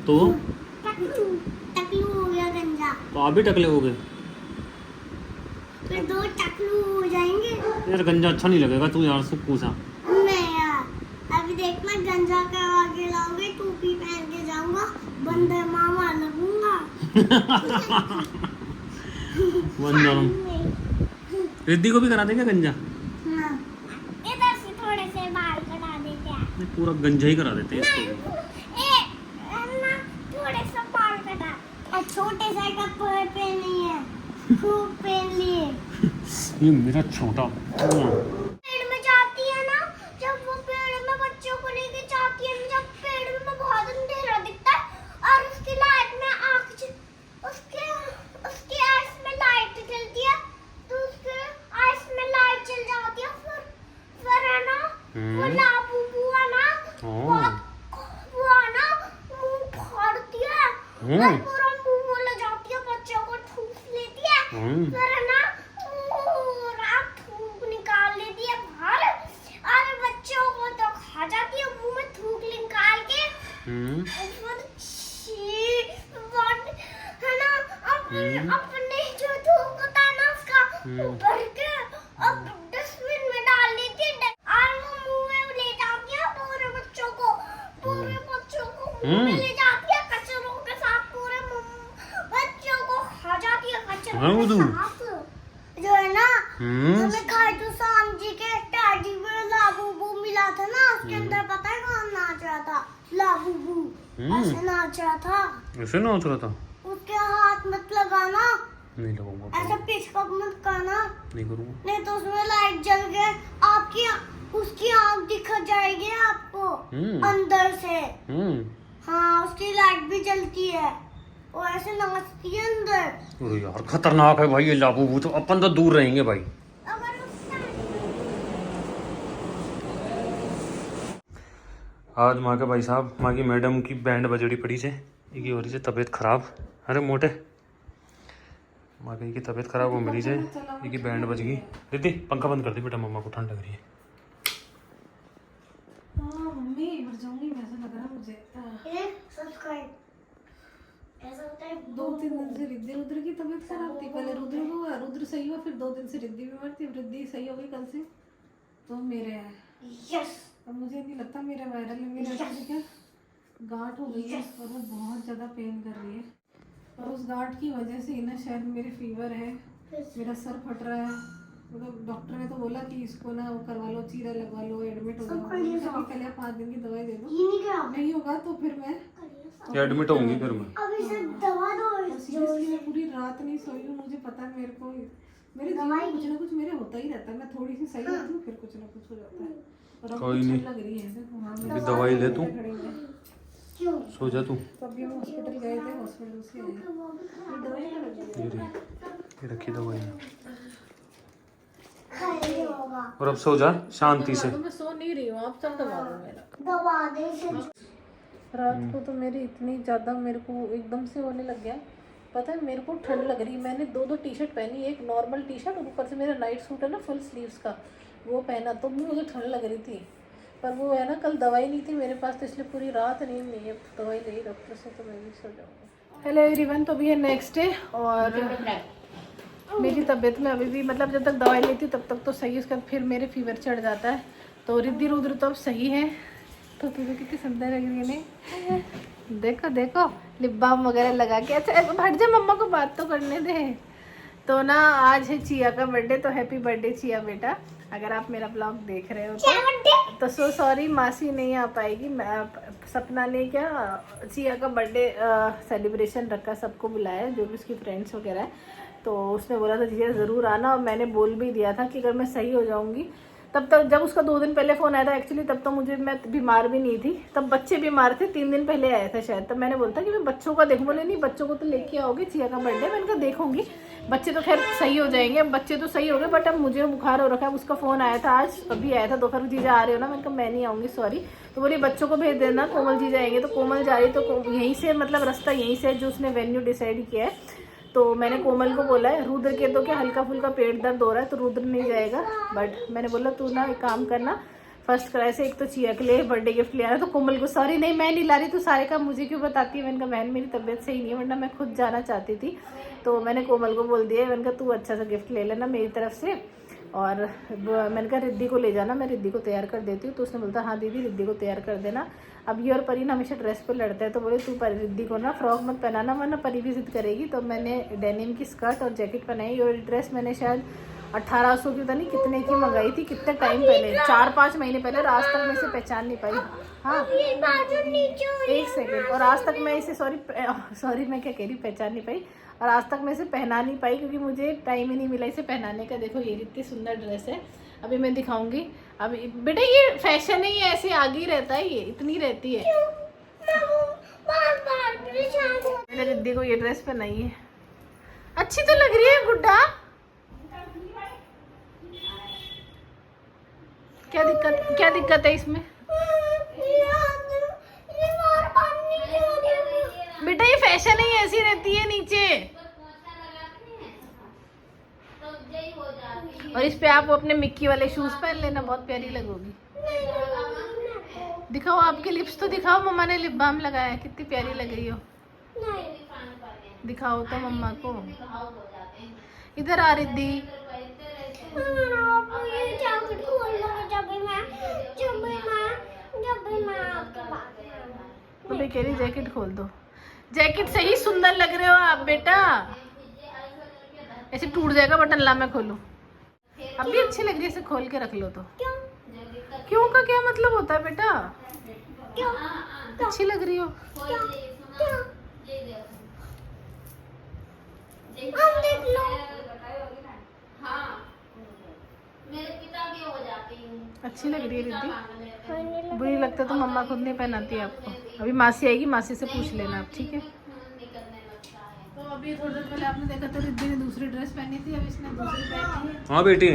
तो टकलू हो गया गंजा। तो आप भी टकले हो गए फिर 2 टकलू हो जाएंगे। यार। गंजा अच्छा नहीं लगेगा तू यार, सुक्कू सा। नहीं यार, अभी देखना गंजा के आगे लाओगे, टोपी पहन के जाऊंगा, बंदर मामा लगूंगा। रिद्धि को भी करा देंगे गंजा। हाँ। इधर से थोड़े से बाल कटा देते हैं। नहीं, पूरा गंजा ही करा देते हैं इसको भी। ना थोड़े से बाल कटा, और छोटे से कपड़े पहने हैं, खूब पहन लिए। ये मेरा छोटा पेड़ में जाती है ना, जब वो पेड़ में बच्चों को लेके जाती है, जब पेड़ में बहुत अंधेरा दिखता है और उसकी लाइट में उसके उसकी आइस में लाइट जलती है, तो उसके आइस में लाइट जल जाती है। फिर है ना वो लाबू बुआ ना, वो ना मुंह फाड़ती है और पूरा मुंह में ले जाती है, बच्चों को ठूस लेती है। फिर है ना पूरा थूक निकाल लेती है बाहर, और बच्चों को तो खा जाती है, मुंह में थूक निकाल के। फिर है ना अपने जो थूक होता है ना उसका भर के अब डस्टबिन में डाल लेती है, और वो मुंह में ले जाती है पूरे बच्चों को मुंह में ले जाती है, कचरों के साथ पूरे बच्चों को खा जाती है, कचरों के साथ। जो है ना हमें खाटू श्याम जी के टैडी में लाबूबू मिला था ना, उसके अंदर पता है कौन नाच रहा था? लाबूबू ऐसे नाच रहा था। ऐसे नाच रहा था? उसके हाथ मत लगाना, नहीं लगाऊंगा। ऐसा पिचकप मत करना, नहीं करूंगा। नहीं तो उसमें लाइट जल के आपकी उसकी आँख दिख जाएगी आपको अंदर से। हाँ, उसकी लाइट भी जलती है, वो ऐसे नाचती है अंदर। अरे यार खतरनाक है भाई ये लाबूबू, तो अपन तो दूर रहेंगे भाई। अगर आज माँ के भाई साहब, माँ की मैडम की बैंड बजड़ी पड़ी से, इनकी हो रही है तबीयत खराब। अरे मोटे माँ की तबीयत खराब हो मेरी से, इनकी बैंड बज गई। दीदी पंखा बंद कर दी बेटा, मम्मा को ठंड लग रही है। मम्मी मर जाऊंगी मैं, ऐसा लग रहा है मुझे। सब्सक्राइब ऐसा होता है। 2-3 दिन से रिद्धि रुद्र की तबीयत खराब थी। पहले रुद्र हुआ, रुद्र सही हुआ, फिर 2 दिन से रिद्धि बीमार थी, रिद्धि सही हो गई कल से, तो मेरे है। यस, अब मुझे नहीं लगता मेरा वायरल है, मेरा क्या गांठ हो गई है और वो बहुत ज़्यादा पेन कर रही है, और उस गांठ की वजह से ना शायद मेरे फीवर है, मेरा सर फट रहा है। मतलब डॉक्टर ने तो बोला कि इसको ना वो करवा लो, चीरा लगवा लो, एडमिट हो जाओ। कल या 5 दिन की दवाई दे दो, नहीं होगा तो फिर मैं एडमिट होंगी फिर मैं। अभी से दवा दो। सीरियसली मैं पूरी रात नहीं सोई हूँ, मुझे पता है मेरे को मेरे जीवन में कुछ ना कुछ मेरे होता ही रहता है। मैं थोड़ी सी सही होती हूँ फिर कुछ ना कुछ हो जाता है, और अब कोई कुछ नहीं। लग रही है। अभी दवाई ले तू, सो जा तू। तो अभी हम हॉस्पिटल गए थे, हॉस्पिटल से आए। ये दवाई क्या लगी है? ये रखी दवाई। नहीं होगा, और अब सो जा शांति से। तो मैं सो नहीं रही हूँ, आप सब दबा दो मेरा। दवा दे से। रात को तो मेरी इतनी ज़्यादा मेरे को एकदम से होने लग गया, पता है मेरे को ठंड लग रही। मैंने 2 टी शर्ट पहनी, एक नॉर्मल टी शर्ट और ऊपर से मेरा नाइट सूट है ना फुल स्लीव्स का, वो पहना, तो मुझे ठंड लग रही थी। पर वो है ना कल दवाई नहीं थी मेरे पास, तो इसलिए पूरी रात नींद नहीं है। दवाई ले डॉक्टर से तो मैं भी सो जाऊँगी। हेलो एवरीवन, तो अभी है नेक्स्ट डे, और मेरी तबीयत में अभी भी मतलब जब तक दवाई लेती हूँ तब तक तो सही है, उसके बाद फिर मेरे फीवर चढ़ जाता है। तो रिद्धि रुद्र तो अब सही है। तो तुझे कितनी सुंदर लग रही है ने, देखो देखो लिप बाम वगैरह लगा के। अच्छा हट जा, मम्मा को बात तो करने दे। तो ना आज है चिया का बर्थडे, तो हैप्पी बर्थडे चिया बेटा, अगर आप मेरा ब्लॉग देख रहे हो तो सो सॉरी मासी नहीं आ पाएगी। सपना ने क्या चिया का बर्थडे सेलिब्रेशन रखा, सबको बुलाया जो भी उसकी फ्रेंड्स वगैरह है, तो उसने बोला था चिया ज़रूर आना, और मैंने बोल भी दिया था कि अगर मैं सही हो जाऊंगी तब तक। जब उसका 2 दिन पहले फ़ोन आया था एक्चुअली, तब तो मैं बीमार भी नहीं थी, तब बच्चे बीमार थे, 3 दिन पहले आया था शायद। तब मैंने बोलता कि मैं बच्चों का देखूँ, बोले नहीं बच्चों को तो लेके आओगे, चिया का बर्थडे मैं इनका देखूंगी, बच्चे तो खैर सही हो जाएंगे। अब बच्चे तो सही हो गए, बट अब मुझे बुखार हो रखा है। उसका फ़ोन आया था आज, अभी आया था दोपहर, जीजा आ रहे हो ना, मैंने कहा मैं नहीं आऊँगी सॉरी। तो बोली बच्चों को भेज देना, कोमल जी जाएंगे। तो कोमल जा रही, तो यहीं से मतलब रास्ता यहीं से जो उसने वेन्यू डिसाइड किया है, तो मैंने कोमल को बोला है। रुद्र के तो क्या हल्का फुल्का पेट दर्द हो रहा है, तो रुद्र नहीं जाएगा, बट मैंने बोला तू ना एक काम करना, फर्स्ट क्राई से एक तो चिया के लिए बर्थडे गिफ्ट लिया ना, तो कोमल को सॉरी नहीं मैं नहीं ला रही, तो सारे का मुझे क्यों बताती है। मैंने कहा बहन मेरी तबीयत सही नहीं है, वरना मैं खुद जाना चाहती थी, तो मैंने कोमल को बोल दिया। मैंने कहा तू अच्छा सा गिफ्ट ले लेना मेरी तरफ से, और मैंने कहा रिद्धि को ले जाना, मैं रिद्धि को तैयार कर देती हूँ। तो उसने बोलता हाँ दीदी रिद्धि को तैयार कर देना। अब ये और परी ना हमेशा ड्रेस पे लड़ता है, तो बोले तू रिद्धि को ना फ्रॉक मत पहनाना वरना परी भी जिद करेगी। तो मैंने डेनिम की स्कर्ट और जैकेट पहनाई, और ड्रेस मैंने शायद 1800 की पता नहीं कितने की मंगाई थी, कितने टाइम पहले, 4-5 महीने पहले, और आज तक मैं इसे पहचान नहीं पाई। हाँ एक सेकेंड, और आज तक मैं इसे सॉरी मैं क्या कह रही, पहचान नहीं पाई, और आज तक मैं इसे पहना नहीं पाई क्योंकि मुझे टाइम ही नहीं मिला इसे पहनाने का। देखो ये इतनी सुंदर ड्रेस है, अभी मैं दिखाऊंगी। अभी बेटा ये फैशन है, ये ऐसे आगे ही रहता है, ये इतनी रहती है। मैंने रिद्धि को ये ड्रेस पहनाई है, अच्छी तो लग रही है गुड्डा। क्या दिक्कत है इसमें बेटा, ये फैशन है, ऐसी रहती है नीचे, और इस पे आप अपने मिक्की वाले शूज पहन लेना, बहुत प्यारी लगोगी। दिखाओ आपके लिप्स तो दिखाओ, मम्मा ने लिप बाम लगाया है, कितनी प्यारी लग रही हो। दिखाओ तो मम्मा को, इधर आ रिद्धि। तो कह रही जैकेट खोल दो, जैकेट सही सुंदर लग रहे हो आप बेटा, ऐसे टूट जाएगा बटन, ला मैं खोलूं। अब भी अच्छी लग रही है, इसे खोल के रख लो तो। क्यों का क्या मतलब होता है बेटा, अच्छी लग रही हो। अच्छी लग रही है रिद्धि, बुरी लगता तो मम्मा खुद नहीं पहनाती आपको। अभी मासी आएगी, मासी से पूछ लेना आप, ठीक है। तो अभी थोड़ी देर पहले आपने देखा तो रिद्धि ने दूसरी ड्रेस पहनी थी, अब इसने दूसरी पहनी है। हाँ बेटी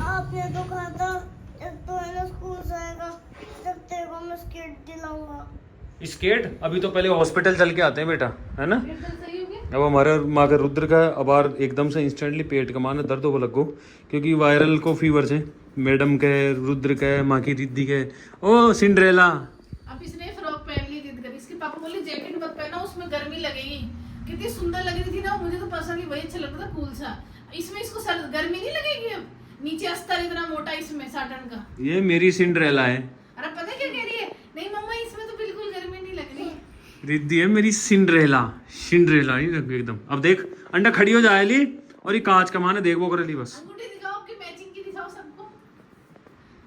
आपने तो कहा था जब तो है ना स्कूल जाएगा तब तेरे को मैं स्केट दिलाऊंगा। स्केट अभी तो पहले हॉस्पिटल चल के आते हैं बेटा, है ना। एकदम सही हो गया। अब हमारे माँ का रुद्र का अब आर एकदम से इंस्टेंटली पेट का माना दर्द हो लगो, क्योंकि वायरल को फीवर से मैडम के, रुद्र के, माँ की रिद्धि के। ओ सिंड्रेला अब इसने फ्रॉक पहन ली जिद कर, इसके पापा बोले जैकेट मत पहना उसमें गर्मी लगेगी। कितनी सुंदर लग रही थी ना, मुझे तो पर्सनली वही अच्छा लगता था, कूल सा। इसमें इसको गर्मी नहीं लगेगी, अब नीचे अस्तर इतना मोटा इसमें साटन का। ये मेरी सिंड्रेला है। अरे पता है क्या कह रही है, नहीं मम्मा इसमें तो बिल्कुल गर्मी नहीं लग रही। रिद्धि है मेरी सिंड्रेला, सिंड्रेला ही लग एकदम। अब देख अंडा खड़ी हो जाए ली, और ये कांच का माने देख वो कर ली बस। अंगूठी दिखाओ, आपकी मैचिंग की दिखाओ सबको,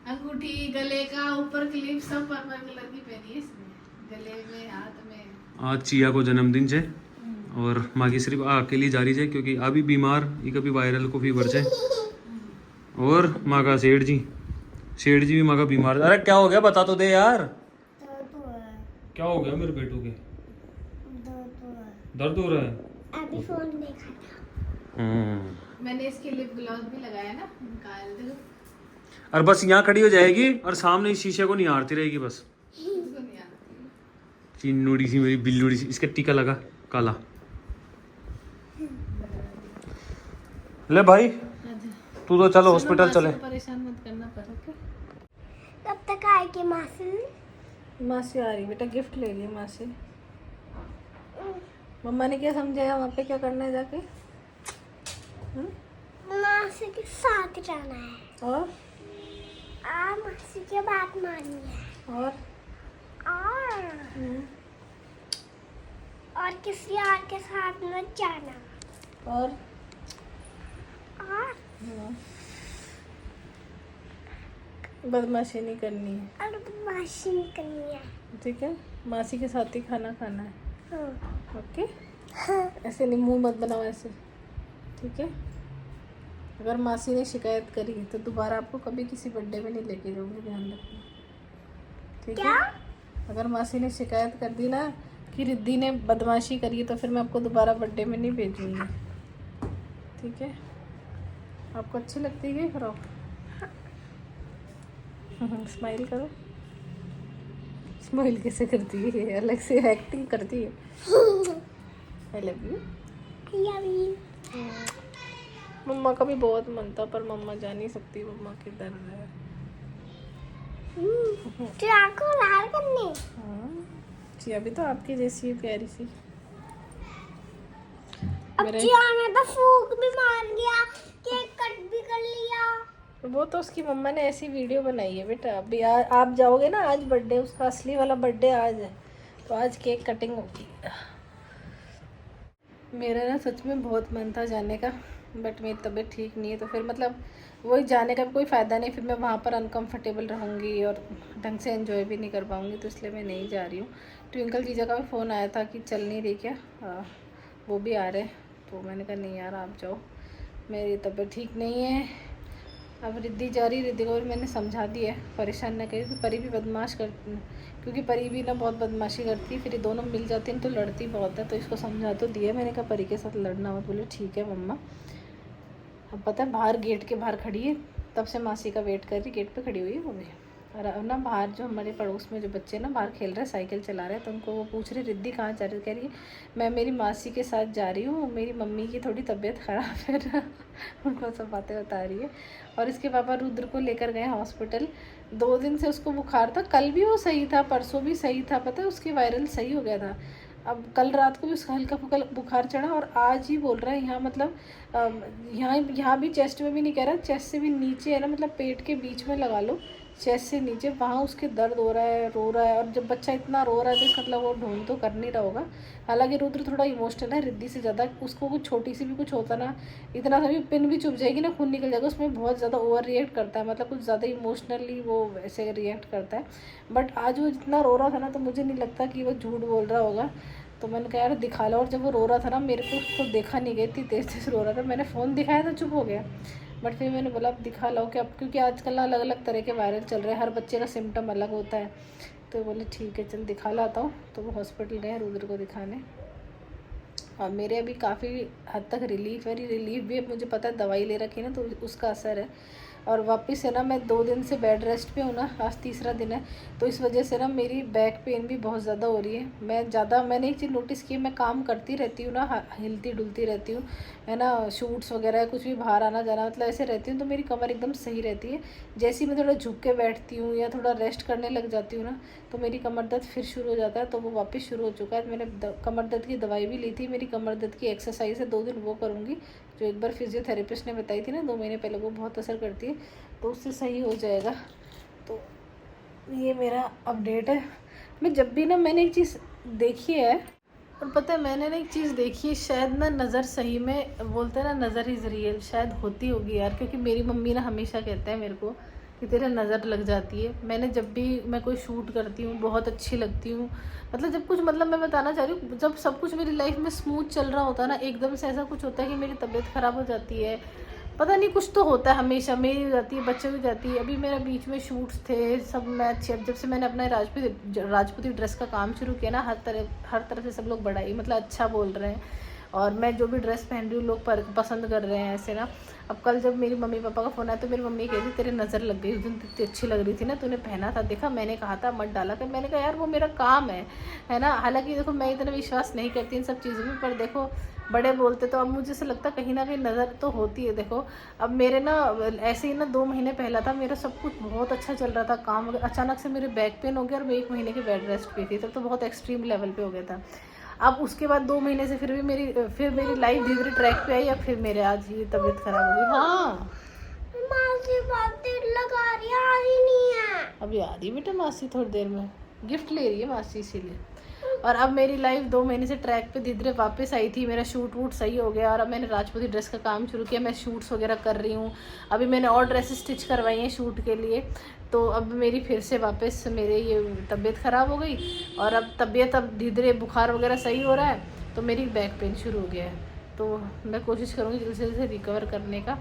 अंगूठी, गले का, ऊपर क्लिप, सब पर्पल कलर की पहनी है इसने, गले में, हाथ में। आज चिया को जन्मदिन से, और माँ की सिर्फ अकेली जा रही है क्योंकि अभी बीमार, ये कभी वायरल को फीवर से। और माँ का सेठ जी भी माँ का बीमार। अरे क्या हो गया बता तो दे यार, क्या हो गया मेरे बेटू के, दर्द हो रहा है। अभी फोन देखा था। मैंने इसके लिप ग्लॉस भी लगाया ना, निकाल दो। और बस यहाँ खड़ी हो जाएगी और सामने इस शीशे को निहारती रहेगी बस। चिन्नुड़ी सी मेरी बिल्लुड़ी सी, इसका टीका लगा काला। ले भाई तू तो चलो हॉस्पिटल चले। परेशान मत करना पर, ओके। कब तक आएगी मासी? मासी आ रही बेटा, गिफ्ट ले रही है मासी। मम्मा ने क्या समझाया वहाँ पे क्या करना है जाके? मासी के साथ जाना है और मासी की बात माननी है और और किसी और के साथ मत जाना और बदमाशी नहीं करनी है, और बदमाशी नहीं करनी है, ठीक है। मासी के साथ ही खाना खाना है, हाँ। ओके। ऐसे नहीं मुंह मत बनाओ ऐसे, ठीक है। अगर मासी ने शिकायत करी तो दोबारा आपको कभी किसी बर्थडे में नहीं लेके जाऊंगी, ध्यान रखना, ठीक है। अगर मासी ने शिकायत कर दी ना कि रिद्धि ने बदमाशी करी, तो फिर मैं आपको दोबारा बर्थडे में नहीं भेजूंगी, ठीक है। आपको अच्छी लगती है फ्रॉक? स्माइल करो, स्माइल कैसे करती है, अलग से एक्टिंग करती है। I love you. मम्मा का भी बहुत मन था, पर मम्मा जा नहीं सकती, मम्मा किधर है। चिराग को लाल करनी। जी अभी तो आपकी जैसी प्यारी सी। अब चिराग ने तो फूक भी मार लिया, केक कट भी कर लिया। वो तो उसकी मम्मा ने ऐसी वीडियो बनाई है बेटा। अभी आप जाओगे ना, आज बर्थडे, उसका असली वाला बर्थडे आज है, तो आज केक कटिंग होगी। मेरा ना सच में बहुत मन था जाने का, बट मेरी तबीयत ठीक नहीं है, तो फिर मतलब वही जाने का भी कोई फ़ायदा नहीं, फिर मैं वहाँ पर अनकंफर्टेबल रहूँगी और ढंग से एंजॉय भी नहीं कर पाऊँगी, तो इसलिए मैं नहीं जा रही हूँ। ट्विंकल जीजा का भी फ़ोन आया था कि चल नहीं रही क्या, वो भी आ रहे, तो मैंने कहा नहीं यार आप जाओ, मेरी तबीयत ठीक नहीं है। अब रिद्धि जा रही, रिद्धि को भी मैंने समझा दिया है, परेशान ना करिए, क्योंकि परी भी बदमाश क्योंकि परी भी ना बहुत बदमाशी करती है, फिर ये दोनों मिल जाती हैं तो लड़ती बहुत है, तो इसको समझा तो दिया। मैंने कहा परी के साथ लड़ना मत। बोले ठीक है मम्मा। अब पता है बाहर गेट के बाहर खड़ी है, तब से मासी का वेट कर रही, गेट पे खड़ी हुई है वो भी। और अब ना बाहर जो हमारे पड़ोस में जो बच्चे ना बाहर खेल रहे हैं, साइकिल चला रहे हैं, तो उनको वो पूछ रहे रिद्धि कहाँ जा रही है, कह रही है मैं मेरी मासी के साथ जा रही हूँ, मेरी मम्मी की थोड़ी तबीयत ख़राब है। उनको सब बातें बता रही है। और इसके पापा रुद्र को लेकर गए हॉस्पिटल। 2 दिन से उसको बुखार था, कल भी वो सही था, परसों भी सही था, पता है उसके वायरल सही हो गया था। अब कल रात को भी उसका हल्का फुल्का बुखार चढ़ा, और आज ही बोल रहा है यहाँ मतलब यहाँ भी चेस्ट में भी नहीं कह रहा, चेस्ट से भी नीचे है ना, मतलब पेट के बीच में लगा लो, चेस्ट से नीचे, वहाँ उसके दर्द हो रहा है, रो रहा है। और जब बच्चा इतना रो रहा है तो इसका मतलब वो ढूंढ तो कर नहीं रहा होगा। हालांकि रुद्र थोड़ा इमोशनल है रिद्धि से ज़्यादा, उसको कुछ छोटी सी भी कुछ होता ना, इतना सा भी पिन भी चुभ जाएगी ना, खून निकल जाएगा, उसमें बहुत ज़्यादा ओवर रिएक्ट करता है, मतलब कुछ ज़्यादा इमोशनली वो वैसे रिएक्ट करता है। बट आज वो जितना रो रहा था ना, तो मुझे नहीं लगता कि वो झूठ बोल रहा होगा, तो मैंने कहा यार दिखा लो। और जब वो रो रहा था ना, मेरे को उसको देखा नहीं गई, इतनी तेज़ तेज़ रो रहा था, मैंने फ़ोन दिखाया था चुप हो गया, बट फिर मैंने बोला अब दिखा लो क्या, क्योंकि आजकल ना अलग अलग तरह के वायरल चल रहे हैं, हर बच्चे का सिम्टम अलग होता है, तो बोले ठीक है चल दिखा लाता हूँ। तो वो हॉस्पिटल गए रुद्र को दिखाने, और मेरे अभी काफ़ी हद तक रिलीफ है, रिलीफ भी अब मुझे पता है दवाई ले रखी है ना, तो उसका असर है। और वापस है ना, मैं 2 दिन से बेड रेस्ट पे हूँ ना, आज तीसरा दिन है, तो इस वजह से ना मेरी बैक पेन भी बहुत ज़्यादा हो रही है। मैंने एक चीज़ नोटिस की है, मैं काम करती रहती हूँ ना, हिलती डुलती रहती हूँ, है ना, शूट्स वगैरह कुछ भी बाहर आना जाना, मतलब ऐसे रहती हूँ, तो मेरी कमर एकदम सही रहती है। जैसे ही मैं थोड़ा झुक के बैठती हूँ या थोड़ा रेस्ट करने लग जाती हूँ ना, तो मेरी कमर दर्द फिर शुरू हो जाता है, तो वो वापस शुरू हो चुका है। मैंने कमर दर्द की दवाई भी ली थी, मेरी कमर दर्द की एक्सरसाइज है 2 दिन वो करूँगी, जो एक बार फिजियोथेरेपिस्ट ने बताई थी ना 2 महीने पहले, वो बहुत असर करती है, तो उससे सही हो जाएगा। तो ये मेरा अपडेट है। मैं जब भी ना, मैंने एक चीज़ देखी है, और पता है मैंने ना एक चीज़ देखी है, शायद ना नज़र सही में बोलते हैं ना, नज़र इज़ रियल, शायद होती होगी यार, क्योंकि मेरी मम्मी ना हमेशा कहते हैं मेरे को कि तेरे नज़र लग जाती है। मैंने जब भी मैं कोई शूट करती हूँ बहुत अच्छी लगती हूँ, मतलब जब कुछ, मतलब मैं बताना चाह रही हूँ, जब सब कुछ मेरी लाइफ में स्मूथ चल रहा होता है ना, एकदम से ऐसा कुछ होता है कि मेरी तबीयत ख़राब हो जाती है, पता नहीं कुछ तो होता है, हमेशा मेरी हो जाती है, बच्चों की जाती है। अभी मेरा बीच में शूट्स थे सब, मैं अच्छे, जब से मैंने अपना राजपूती ड्रेस का काम शुरू किया ना, हर तरह से सब लोग बड़ाई मतलब अच्छा बोल रहे हैं, और मैं जो भी ड्रेस पहन रही हूँ लोग पसंद कर रहे हैं ऐसे ना। अब कल जब मेरी मम्मी पापा का फ़ोन आया, तो मेरी मम्मी कह रही तेरे नज़र लग गई, उस दिन इतनी अच्छी लग रही थी ना, तूने पहना था, देखा मैंने कहा था मत डाला कर। मैंने कहा यार वो मेरा काम है ना। हालांकि देखो मैं इतना विश्वास नहीं करती इन सब चीज़ों में, पर देखो बड़े बोलते, तो अब मुझे से लगता कहीं ना कहीं नज़र तो होती है। देखो अब मेरे ना ऐसे ही ना 2 महीने पहला था, मेरा सब कुछ बहुत अच्छा चल रहा था, काम, अचानक से मेरे बैक पेन हो गया, और मैं 1 महीने की बेड रेस्ट पे थी, तब तो बहुत एक्सट्रीम लेवल पे हो गया था। अब उसके बाद 2 महीने से फिर मेरी लाइफ धीरे धीरे ट्रैक पे आई, अब फिर मेरे आज ही तबीयत खराब हो गई। हाँ मासी बातें लगा रही है, आ रही नहीं है। अभी आ रही बेटा मासी, थोड़ी देर में गिफ्ट ले रही है मासी, इसीलिए। और अब मेरी लाइफ 2 महीने से ट्रैक पे धीरे धीरे वापस आई थी, मेरा शूट वूट सही हो गया, और अब मैंने राजपूती ड्रेस का काम शुरू किया, मैं शूट्स वगैरह कर रही हूँ। अभी मैंने और ड्रेसेस स्टिच करवाई हैं शूट के लिए, तो अब मेरी फिर से वापस मेरे ये तबीयत ख़राब हो गई, और अब तबीयत अब धीरे धीरे बुखार वगैरह सही हो रहा है, तो मेरी बैक पेन शुरू हो गया है। तो मैं कोशिश करूँगी जल्दी से जल्दी रिकवर करने का।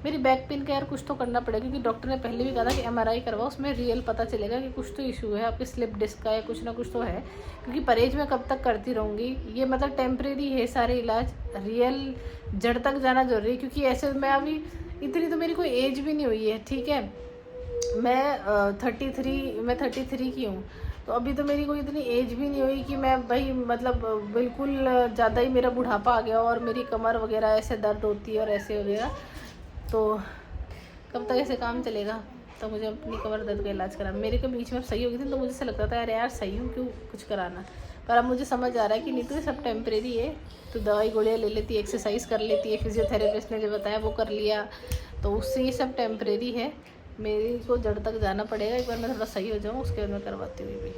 मेरी बैक पेन का यार कुछ तो करना पड़ेगा, क्योंकि डॉक्टर ने पहले भी कहा था कि MRI करवाओ, उसमें रियल पता चलेगा कि कुछ तो इशू है, आपके स्लिप डिस्क का या कुछ ना कुछ तो है। क्योंकि परहेज में कब तक करती रहूँगी, ये मतलब टेम्परेरी है सारे इलाज, रियल जड़ तक जाना जरूरी है। क्योंकि ऐसे मैं अभी इतनी तो मेरी कोई एज भी नहीं हुई है, ठीक है, मैं 33 की हूँ, तो अभी तो मेरी कोई इतनी एज भी नहीं हुई कि मैं भाई मतलब बिल्कुल ज़्यादा ही मेरा बुढ़ापा आ गया और मेरी कमर वगैरह ऐसे दर्द होती है और ऐसे वगैरह, तो कब तक ऐसे काम चलेगा। तो मुझे अपनी कमर दर्द का इलाज करा। मेरे के बीच में सही हो गई थी तो मुझे ऐसा लगता था अरे यार सही हूँ, क्यों कुछ कराना। पर अब मुझे समझ आ रहा है कि नहीं तो ये सब टेम्परेरी है। तो दवाई गोलियाँ ले लेती, एक्सरसाइज कर लेती है, फिजियोथेरेपिस्ट ने जो बताया वो कर लिया, तो उससे ये सब टेम्परेरी है। मेरे को जड़ तक जाना पड़ेगा, एक बार मैं थोड़ा सही हो जाऊँ उसके बाद मैं करवाती हूँ ये भी।